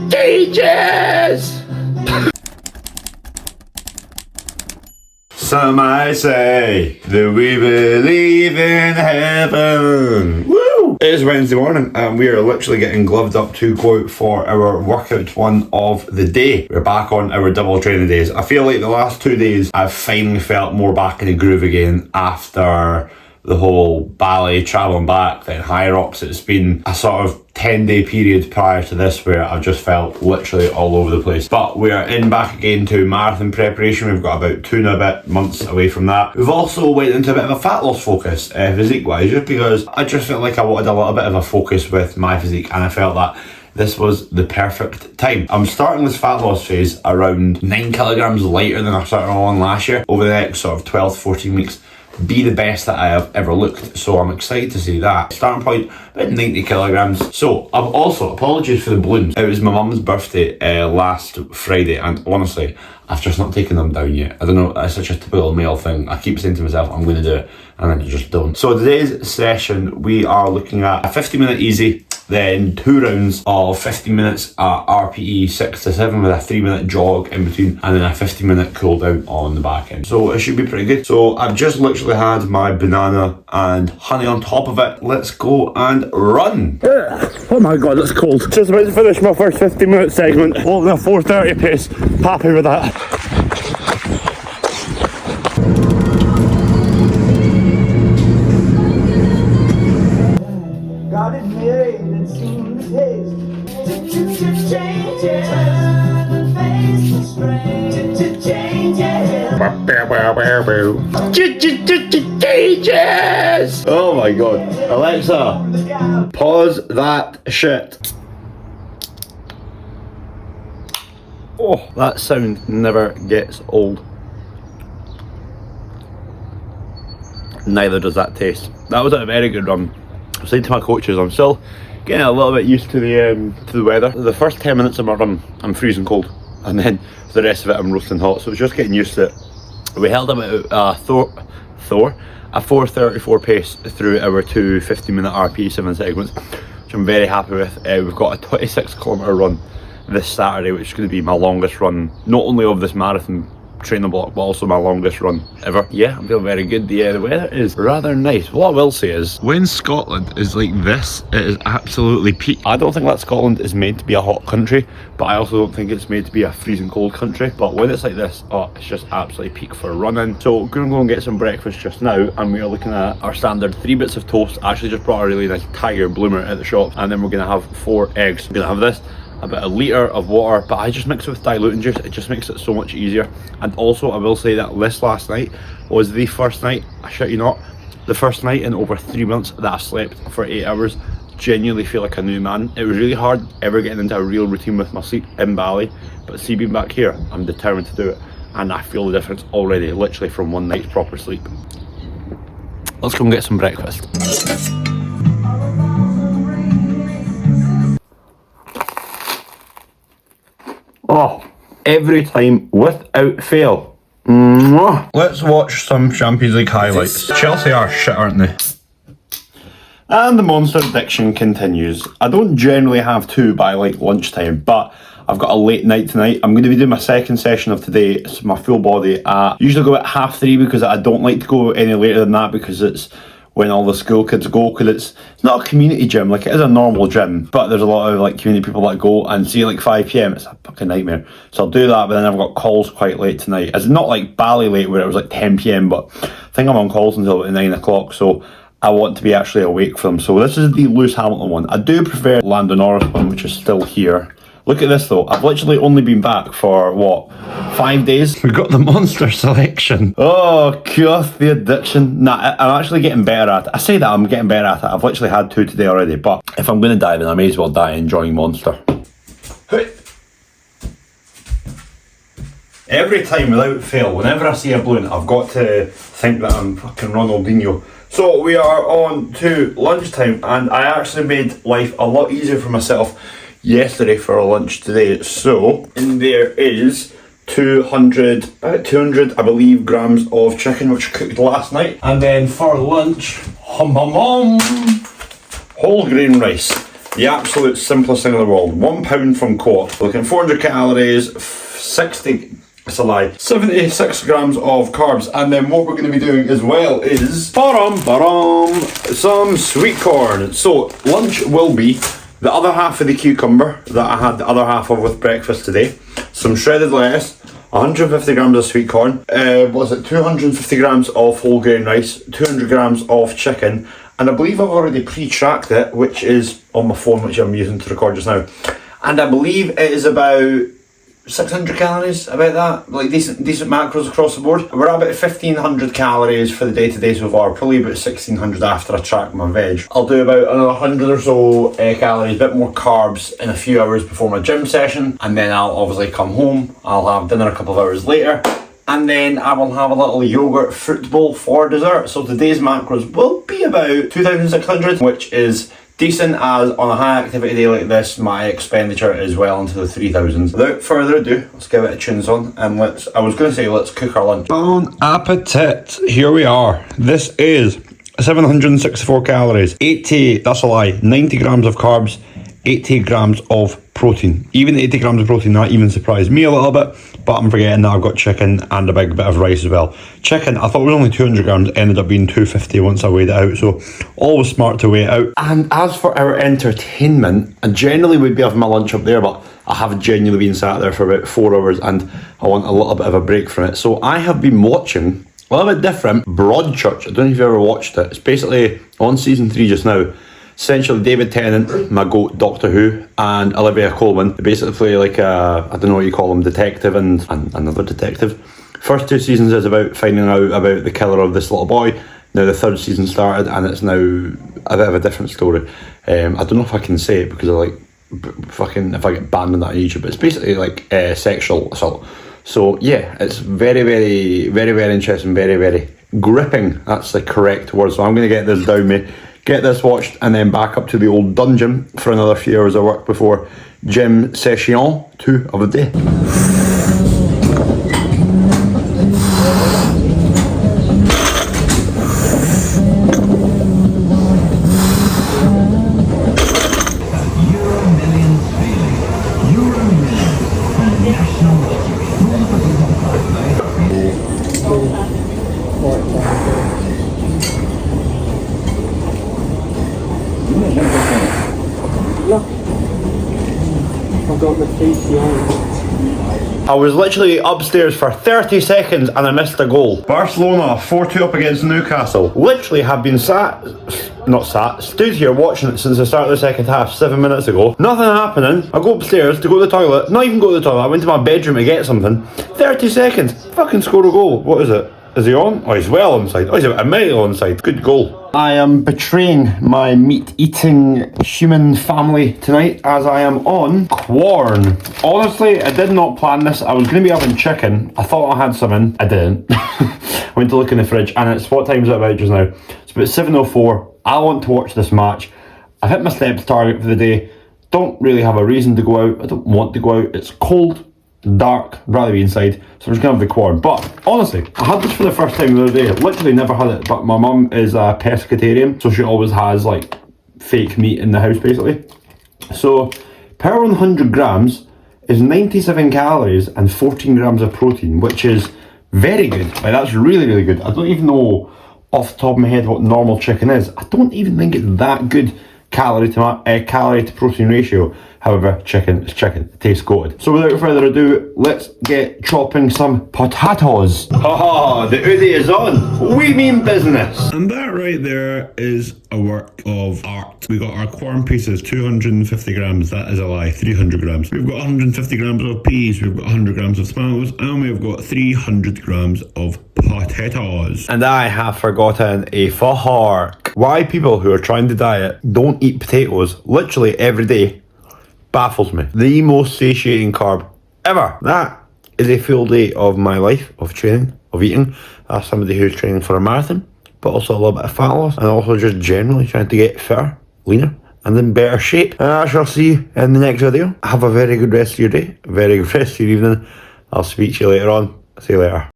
Cages! Some might say that we believe in heaven. Woo! It is Wednesday morning and we are literally getting gloved up to go out for our workout one of the day. We're back on our double training days. I feel like the last 2 days I've finally felt more back in the groove again after the whole Bali travelling back, then High Rocks. It's been a sort of 10-day period prior to this where I've just felt literally all over the place. But we are in back again to marathon preparation. We've got about 2 and a bit months away from that. We've also went into a bit of a fat loss focus, physique wise, just because I just felt like I wanted a little bit of a focus with my physique, and I felt that this was the perfect time. I'm starting this fat loss phase around 9 kilograms lighter than I started on last year. Over the next sort of 12 to 14 weeks, be the best that I have ever looked. So I'm excited to see that. Starting point, about 90 kilograms. So I've also, apologies for the balloons. It was my mum's birthday last Friday, and honestly, I've just not taken them down yet. I don't know, it's such a typical male thing. I keep saying to myself, I'm going to do it, and then I just don't. So today's session, we are looking at a 50-minute easy, then 2 rounds of 50 minutes at RPE 6 to 7 with a 3-minute jog in between, and then a 50-minute cool down on the back end. So it should be pretty good. So I've just literally had my banana and honey on top of it. Let's go and run. Oh my god, that's cold. Just about to finish my first 50-minute segment. Holding a 4:30 pace. Happy with that. Got it made and seen the taste. Changes! Oh my god. Alexa, pause that shit. Oh, that sound never gets old. Neither does that taste. That was a very good run. I was saying to my coaches, I'm still getting a little bit used to the weather. The first 10 minutes of my run, I'm freezing cold, and then the rest of it, I'm roasting hot. So it's just getting used to it. We held about a 4:34 pace through our 2 50-minute RP 7 segments, which I'm very happy with. We've got a 26-kilometre run this Saturday, which is going to be my longest run, not only of this marathon training block, but also my longest run ever. Yeah, I'm feeling very good. The weather is rather nice. What I will say is, when Scotland is like this, it is absolutely peak. I don't think that Scotland is made to be a hot country, but I also don't think it's made to be a freezing cold country. But when it's like this, oh, it's just absolutely peak for running. So we're going to go and get some breakfast just now, and we are looking at our standard 3 bits of toast. I actually just brought a really nice Tiger Bloomer at the shop, and then we're going to have 4 eggs. We're going to have this, about a litre of water, but I just mix it with diluting juice. It just makes it so much easier. And also I will say that this last night was the first night, I shit you not, the first night in over 3 months that I slept for 8 hours. Genuinely feel like a new man. It was really hard ever getting into a real routine with my sleep in Bali, but see, being back here, I'm determined to do it, and I feel the difference already, literally from one night's proper sleep. Let's go and get some breakfast. Oh, every time without fail. Mwah. Let's watch some Champions League highlights. Chelsea are shit, aren't they? And the monster addiction continues. I don't generally have 2 by like lunchtime, but I've got a late night tonight. I'm going to be doing my second session of today. It's my full body. Usually go at 3:30 because I don't like to go any later than that, because it's when all the school kids go, because it's not a community gym, like it is a normal gym, but there's a lot of like community people that go, and see like 5 PM, it's a fucking nightmare. So I'll do that, but then I've got calls quite late tonight. It's not like Bali late where it was like 10 PM, but I think I'm on calls until about 9 o'clock, so I want to be actually awake for them. So this is the Lewis Hamilton one. I do prefer Lando Norris one, which is still here. Look at this though, I've literally only been back for, what, 5 days? We've got the monster selection. Oh, God, the addiction. Nah, I'm actually getting better at it. I say that I'm getting better at it. I've literally had 2 today already, but if I'm going to die, then I may as well die enjoying Monster. Every time without fail, whenever I see a balloon, I've got to think that I'm fucking Ronaldinho. So we are on to lunchtime, and I actually made life a lot easier for myself yesterday for lunch today. So in there is 200 I believe grams of chicken, which cooked last night, and then for lunch, whole grain rice. The absolute simplest thing in the world. £1 from Co-op. Looking at 400 calories, 76 grams of carbs. And then what we're going to be doing as well is some sweet corn. So lunch will be the other half of the cucumber that I had the other half of with breakfast today. Some shredded lettuce, 150 grams of sweet corn, 250 grams of whole grain rice, 200 grams of chicken, and I believe I've already pre-tracked it, which is on my phone, which I'm using to record just now. And I believe it is about 600 calories, about that, like decent macros across the board. We're at about 1500 calories for the day today so far, probably about 1600 after I track my veg. I'll do about another 100 or so calories, a bit more carbs in a few hours before my gym session, and then I'll obviously come home, I'll have dinner a couple of hours later, and then I will have a little yogurt fruit bowl for dessert. So today's macros will be about 2600, which is decent, as on a high activity day like this, my expenditure is well into the 3000s. Without further ado, let's give it a tunes on and let's cook our lunch. Bon appetit. Here we are. This is 764 calories, 90 grams of carbs, 80 grams of protein. Even 80 grams of protein, that even surprised me a little bit, but I'm forgetting that I've got chicken and a big bit of rice as well. Chicken, I thought it was only 200 grams, ended up being 250 once I weighed it out, so always smart to weigh it out. And as for our entertainment, I generally would be having my lunch up there, but I have genuinely been sat there for about 4 hours and I want a little bit of a break from it. So I have been watching a little bit different, Broadchurch. I don't know if you've ever watched it. It's basically on season 3 just now. Essentially, David Tennant, my goat, Doctor Who, and Olivia Colman, they basically play like a, I don't know what you call them, detective and another detective. First 2 seasons is about finding out about the killer of this little boy. Now the 3rd season started and it's now a bit of a different story. I don't know if I can say it because I if I get banned on that on YouTube, but it's basically like sexual assault. So yeah, it's very, very, very, very interesting, very, very gripping. That's the correct word. So I'm going to get this down me, get this watched, and then back up to the old dungeon for another few hours of work before gym session 2 of the day. I was literally upstairs for 30 seconds and I missed a goal. Barcelona 4-2 up against Newcastle. Literally have been stood here watching it since the start of the second half 7 minutes ago. Nothing happening. I go upstairs to go to the toilet. Not even go to the toilet. I went to my bedroom to get something. 30 seconds. Fucking score a goal. What is it? Is he on? Oh, he's well onside. Oh, he's about a mile onside. Good goal. I am betraying my meat-eating human family tonight as I am on corn. Honestly, I did not plan this. I was going to be having chicken. I thought I had some in. I didn't. I went to look in the fridge and it's, what time is it about just now? It's about 7:04. I want to watch this match. I've hit my steps target for the day. Don't really have a reason to go out. I don't want to go out. It's cold, dark, rather be inside, so I'm just gonna have the corn. But honestly, I had this for the first time the other day. I've literally never had it, but my mum is a pescatarian, so she always has like fake meat in the house basically. So per 100 grams is 97 calories and 14 grams of protein, which is very good. Like, that's really, really good. I don't even know off the top of my head what normal chicken is. I don't even think it's that good calorie to protein ratio. However, chicken is chicken. It tastes good. So without further ado, let's get chopping some potatoes. Haha, the Udi is on. We mean business. And that right there is a work of art. We got our corn pieces, 250 grams. That is a lie, 300 grams. We've got 150 grams of peas. We've got 100 grams of tomatoes. And we've got 300 grams of potatoes. And I have forgotten a fork. Why people who are trying to diet don't eat potatoes literally every day baffles me. The most satiating carb ever. That is a full day of my life, of training, of eating. As somebody who's training for a marathon, but also a little bit of fat loss, and also just generally trying to get fitter, leaner, and in better shape. And I shall see you in the next video. Have a very good rest of your day, a very good rest of your evening. I'll speak to you later on. See you later.